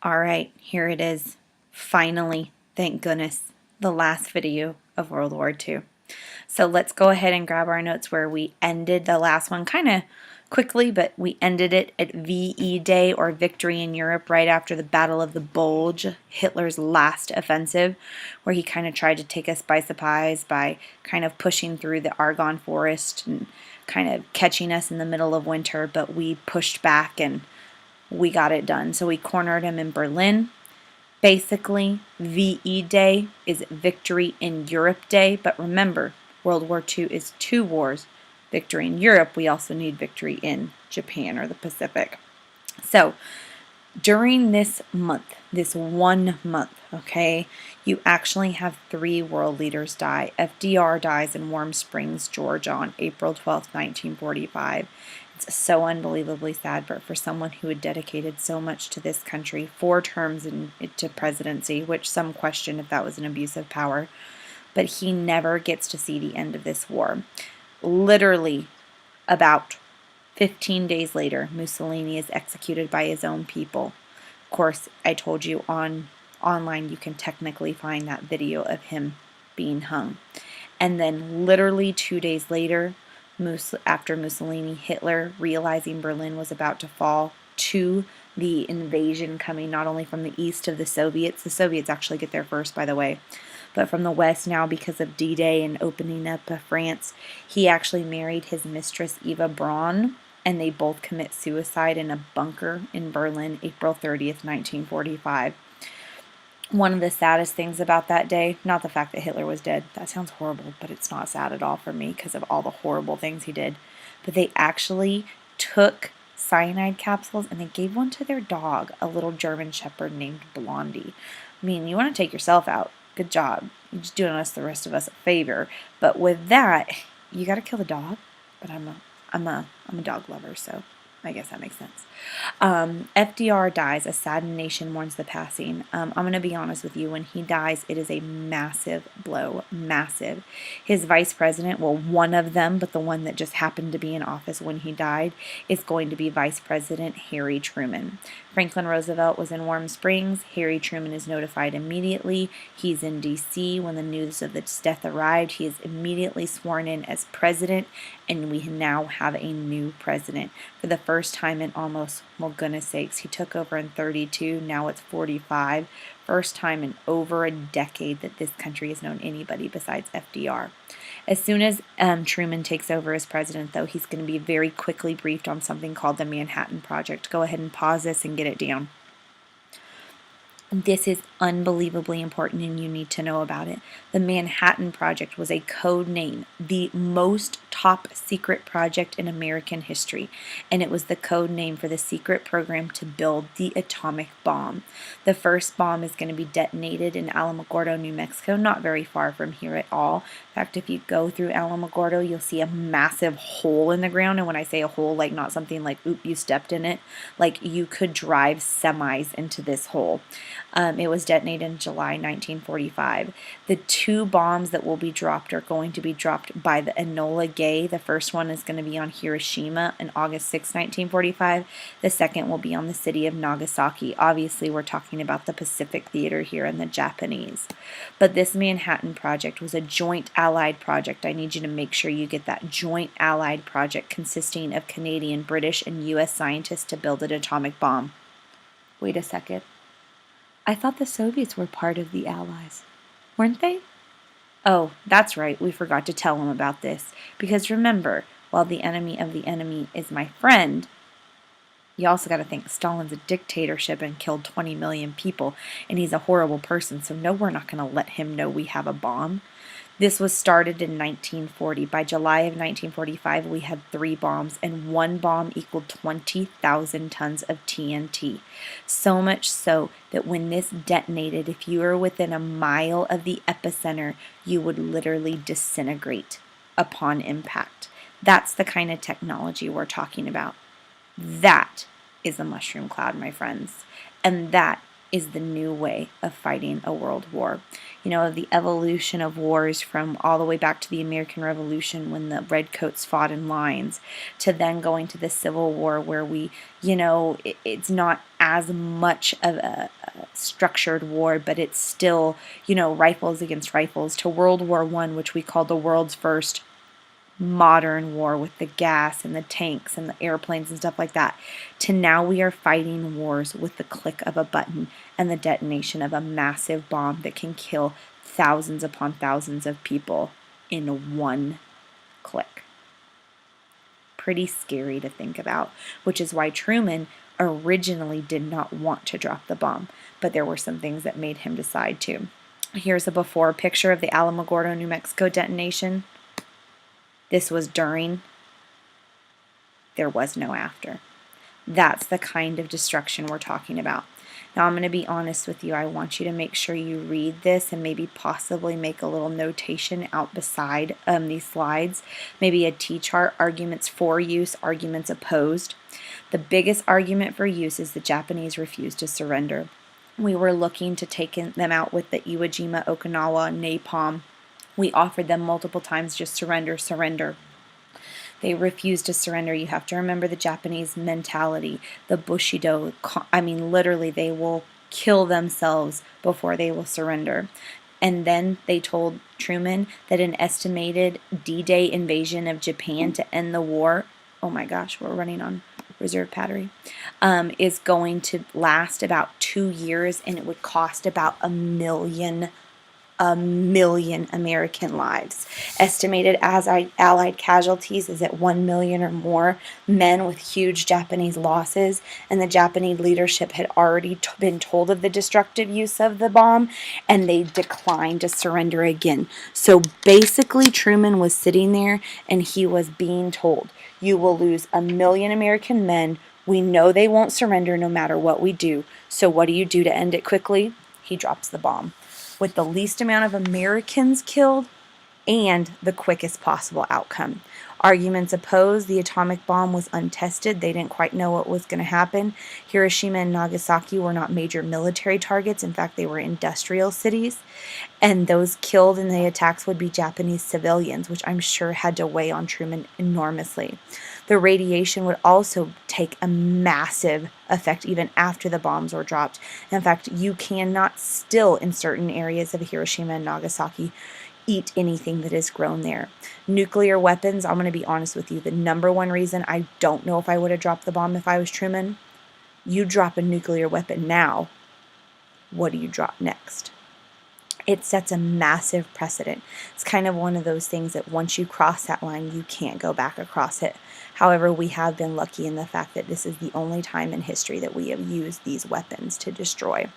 All right, here it is. Finally, thank goodness, the last video of World War II. So let's go ahead and grab our notes where we ended the last one kind of quickly, but we ended it at VE Day, or Victory in Europe, right after the Battle of the Bulge, Hitler's last offensive, where he kind of tried to take us by surprise by kind of pushing through the Argonne Forest and kind of catching us in the middle of winter, but we pushed back and we got it done. So we cornered him in Berlin. Basically, VE Day is Victory in Europe Day, but remember, World War II is two wars. Victory in Europe, we also need victory in Japan or the Pacific. So during this month, this 1 month, okay, you actually have 3 world leaders die. FDR dies in Warm Springs, Georgia on April 12th, 1945. It's so unbelievably sad, but for someone who had dedicated so much to this country, 4 terms into presidency, which some question if that was an abuse of power, but he never gets to see the end of this war. Literally, about 15 days later, Mussolini is executed by his own people. Of course, I told you online you can technically find that video of him being hung. And then literally 2 days later, after Mussolini, Hitler, realizing Berlin was about to fall to the invasion coming not only from the east of the Soviets actually get there first, by the way, but from the west now because of D-Day and opening up of France, he actually married his mistress Eva Braun, and they both commit suicide in a bunker in Berlin, April 30th, 1945. One of the saddest things about that day, not the fact that Hitler was dead, that sounds horrible, but it's not sad at all for me because of all the horrible things he did, but they actually took cyanide capsules and they gave one to their dog, a little German shepherd named Blondie. I mean, you want to take yourself out. Good job. You're just doing the rest of us a favor. But with that, you got to kill the dog. But I'm a dog lover, so I guess that makes sense. FDR dies. A saddened nation mourns the passing. I'm going to be honest with you. When he dies, it is a massive blow. Massive. His vice president, well, one of them, but the one that just happened to be in office when he died, is going to be Vice President Harry Truman. Franklin Roosevelt was in Warm Springs. Harry Truman is notified immediately. He's in D.C. When the news of his death arrived, he is immediately sworn in as president, and we now have a new president. For the first time in almost, well, goodness sakes, he took over in 32, now it's 45. First time in over a decade that this country has known anybody besides FDR. As soon as Truman takes over as president, though, he's going to be very quickly briefed on something called the Manhattan Project. Go ahead and pause this and get it down. This is unbelievably important and you need to know about it. The Manhattan Project was a code name, the most top secret project in American history, and it was the code name for the secret program to build the atomic bomb. The first bomb is going to be detonated in Alamogordo, New Mexico, not very far from here at all. In fact, if you go through Alamogordo, you'll see a massive hole in the ground, and when I say a hole, like not something like, oop, you stepped in it, like you could drive semis into this hole. It was detonated in July 1945. The 2 bombs that will be dropped are going to be dropped by the Enola Gay. The first one is going to be on Hiroshima on August 6, 1945. The second will be on the city of Nagasaki. Obviously, we're talking about the Pacific Theater here and the Japanese. But this Manhattan Project was a joint allied project. I need you to make sure you get that joint allied project consisting of Canadian, British, and U.S. scientists to build an atomic bomb. Wait a second. I thought the Soviets were part of the Allies. Weren't they? Oh, that's right. We forgot to tell them about this. Because remember, while the enemy of the enemy is my friend, you also got to think Stalin's a dictatorship and killed 20 million people, and he's a horrible person, so no, we're not going to let him know we have a bomb. This was started in 1940. By July of 1945, we had 3 bombs, and 1 bomb equaled 20,000 tons of TNT. So much so that when this detonated, if you were within a mile of the epicenter, you would literally disintegrate upon impact. That's the kind of technology we're talking about. That is a mushroom cloud, my friends. And that is the new way of fighting a world war. You know, the evolution of wars from all the way back to the American Revolution when the redcoats fought in lines to then going to the Civil War where we, you know, it's not as much of a structured war, but it's still, you know, rifles against rifles, to World War I, which we call the world's first modern war with the gas and the tanks and the airplanes and stuff like that, to now we are fighting wars with the click of a button and the detonation of a massive bomb that can kill thousands upon thousands of people in one click. Pretty scary to think about, which is why Truman originally did not want to drop the bomb, but there were some things that made him decide to. Here's a before picture of the Alamogordo, New Mexico detonation. This was during. There was no after. That's the kind of destruction we're talking about. Now, I'm going to be honest with you. I want you to make sure you read this and maybe possibly make a little notation out beside these slides. Maybe a T-chart, arguments for use, arguments opposed. The biggest argument for use is the Japanese refused to surrender. We were looking to take them out with the Iwo Jima, Okinawa, napalm. We offered them multiple times, just surrender, surrender. They refused to surrender. You have to remember the Japanese mentality, the Bushido. I mean, literally, they will kill themselves before they will surrender. And then they told Truman that an estimated D-Day invasion of Japan to end the war, oh my gosh, we're running on reserve battery, is going to last about 2 years, and it would cost about a million American lives. Estimated as Allied casualties is at 1 million or more men, with huge Japanese losses, and the Japanese leadership had already been told of the destructive use of the bomb, and they declined to surrender again. So basically Truman was sitting there and he was being told, you will lose 1 million American men. We know they won't surrender no matter what we do. So what do you do to end it quickly? He drops the bomb, with the least amount of Americans killed and the quickest possible outcome. Arguments opposed, the atomic bomb was untested. They didn't quite know what was going to happen. Hiroshima and Nagasaki were not major military targets. In fact, they were industrial cities. And those killed in the attacks would be Japanese civilians, which I'm sure had to weigh on Truman enormously. The radiation would also take a massive effect even after the bombs were dropped. In fact, you cannot still, in certain areas of Hiroshima and Nagasaki, eat anything that is grown there. Nuclear weapons, I'm going to be honest with you, the number one reason I don't know if I would have dropped the bomb if I was Truman, you drop a nuclear weapon now, what do you drop next? It sets a massive precedent. It's kind of one of those things that once you cross that line, you can't go back across it. However, we have been lucky in the fact that this is the only time in history that we have used these weapons to destroy.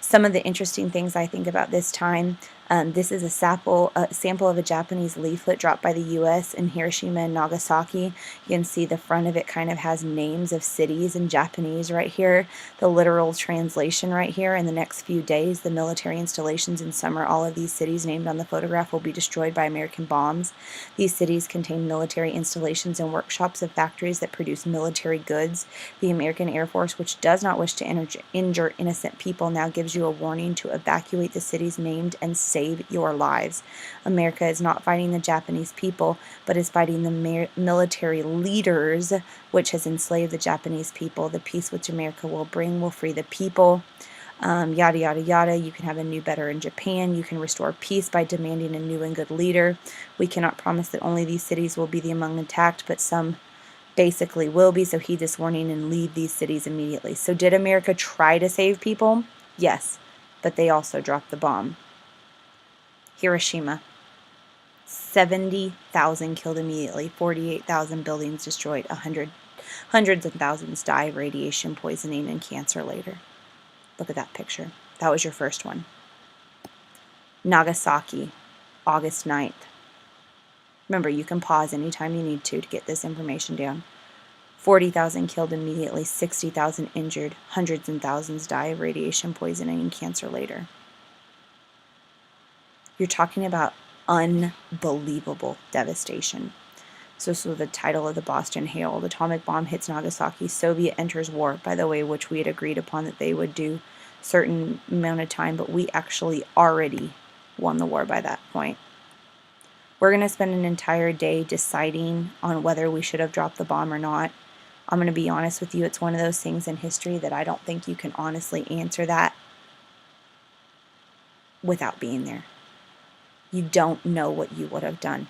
Some of the interesting things I think about this time, this is a sample of a Japanese leaflet dropped by the U.S. in Hiroshima and Nagasaki. You can see the front of it kind of has names of cities in Japanese right here, the literal translation right here. In the next few days, the military installations in summer, all of these cities named on the photograph will be destroyed by American bombs. These cities contain military installations and workshops of factories that produce military goods. The American Air Force, which does not wish to injure innocent people, now gives you a warning to evacuate the cities named and save your lives. America is not fighting the Japanese people, but is fighting the military leaders, which has enslaved the Japanese people. The peace which America will bring will free the people. Yada, yada, yada. You can have a new, better in Japan. You can restore peace by demanding a new and good leader. We cannot promise that only these cities will be among attacked, but some basically will be, so heed this warning and leave these cities immediately. So did America try to save people? Yes, but they also dropped the bomb. Hiroshima, 70,000 killed immediately, 48,000 buildings destroyed, hundreds of thousands die of radiation poisoning and cancer later. Look at that picture. That was your first one. Nagasaki, August 9th. Remember, you can pause anytime you need to get this information down. 40,000 killed immediately, 60,000 injured, hundreds and thousands die of radiation poisoning and cancer later. You're talking about unbelievable devastation. So this was the title of the Boston Herald. Atomic bomb hits Nagasaki. Soviet enters war, by the way, which we had agreed upon that they would do certain amount of time, but we actually already won the war by that point. We're going to spend an entire day deciding on whether we should have dropped the bomb or not. I'm going to be honest with you, it's one of those things in history that I don't think you can honestly answer that without being there. You don't know what you would have done.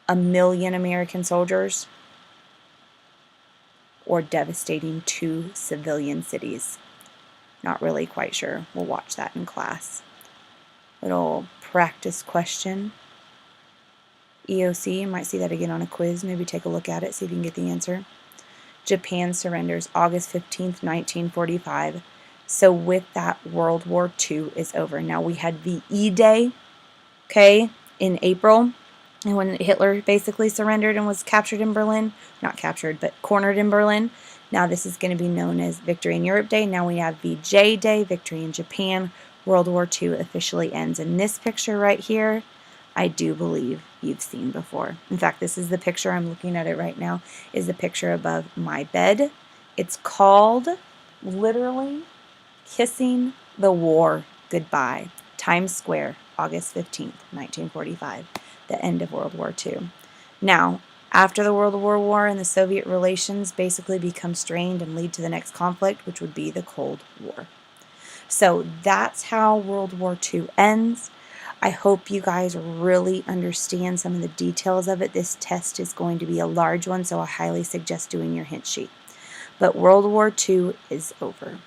1 million American soldiers or devastating 2 civilian cities. Not really quite sure. We'll watch that in class. Little practice question. EOC, you might see that again on a quiz. Maybe take a look at it, see if you can get the answer. Japan surrenders August 15th, 1945. So with that, World War II is over. Now we had VE Day, okay, in April, and when Hitler basically surrendered and was captured in Berlin, not captured, but cornered in Berlin. Now this is going to be known as Victory in Europe Day. Now we have VJ Day, Victory in Japan. World War II officially ends. And this picture right here, I do believe you've seen before. In fact, this is the picture, I'm looking at it right now, is the picture above my bed. It's called, literally, Kissing the War Goodbye. Times Square, August 15th, 1945, the end of World War II. Now, after the World War and the Soviet relations basically become strained and lead to the next conflict, which would be the Cold War. So that's how World War II ends. I hope you guys really understand some of the details of it. This test is going to be a large one, so I highly suggest doing your hint sheet. But World War II is over.